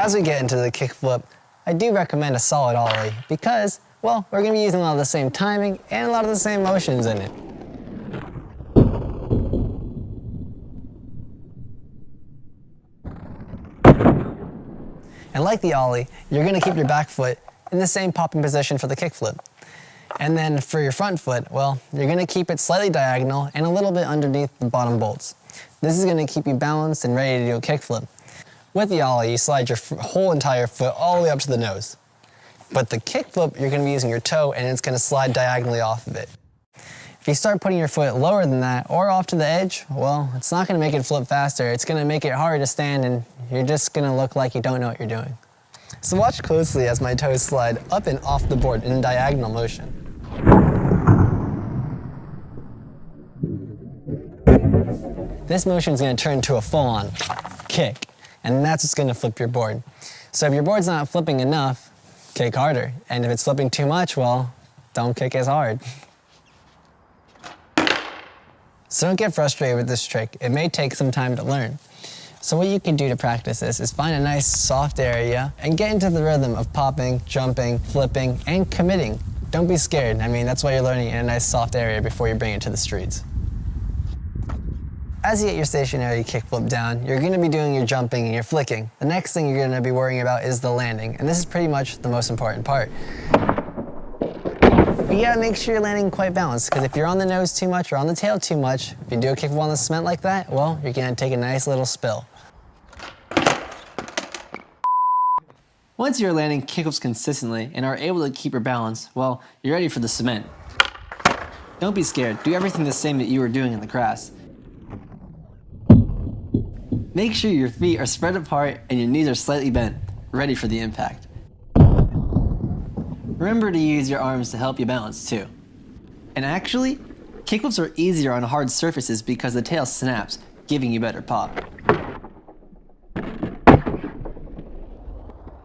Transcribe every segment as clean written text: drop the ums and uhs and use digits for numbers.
as we get into the kickflip, I do recommend a solid ollie because, well, we're going to be using a lot of the same timing and a lot of the same motions in it. And like the ollie, you're going to keep your back foot in the same popping position for the kickflip. And then for your front foot, well, you're going to keep it slightly diagonal and a little bit underneath the bottom bolts. This is going to keep you balanced and ready to do a kickflip. With the ollie, you slide your whole entire foot all the way up to the nose. But the kickflip, you're going to be using your toe and it's going to slide diagonally off of it. If you start putting your foot lower than that or off to the edge, well, it's not going to make it flip faster. It's going to make it harder to stand and you're just going to look like you don't know what you're doing. So watch closely as my toes slide up and off the board in a diagonal motion. This motion is going to turn into a full-on kick, and that's what's going to flip your board. So if your board's not flipping enough, kick harder. And if it's flipping too much, well, don't kick as hard. So don't get frustrated with this trick. It may take some time to learn. So what you can do to practice this is find a nice soft area and get into the rhythm of popping, jumping, flipping, and committing. Don't be scared. I mean, that's why you're learning in a nice soft area before you bring it to the streets. As you get your stationary kickflip down, you're going to be doing your jumping and your flicking. The next thing you're going to be worrying about is the landing, and this is pretty much the most important part. But you gotta make sure you're landing quite balanced, because if you're on the nose too much or on the tail too much, if you do a kickflip on the cement like that, well, you're gonna take a nice little spill. Once you're landing kickflips consistently and are able to keep your balance, well, you're ready for the cement. Don't be scared, do everything the same that you were doing in the grass. Make sure your feet are spread apart and your knees are slightly bent, ready for the impact. Remember to use your arms to help you balance too. And actually, kickflips are easier on hard surfaces because the tail snaps, giving you better pop.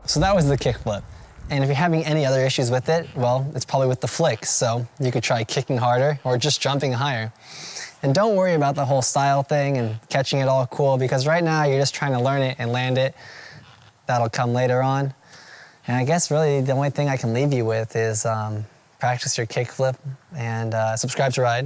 So that was the kickflip. And if you're having any other issues with it, well, it's probably with the flicks. So you could try kicking harder or just jumping higher. And don't worry about the whole style thing and catching it all cool, because right now you're just trying to learn it and land it. That'll come later on. And I guess really the only thing I can leave you with is practice your kickflip and subscribe to Ride.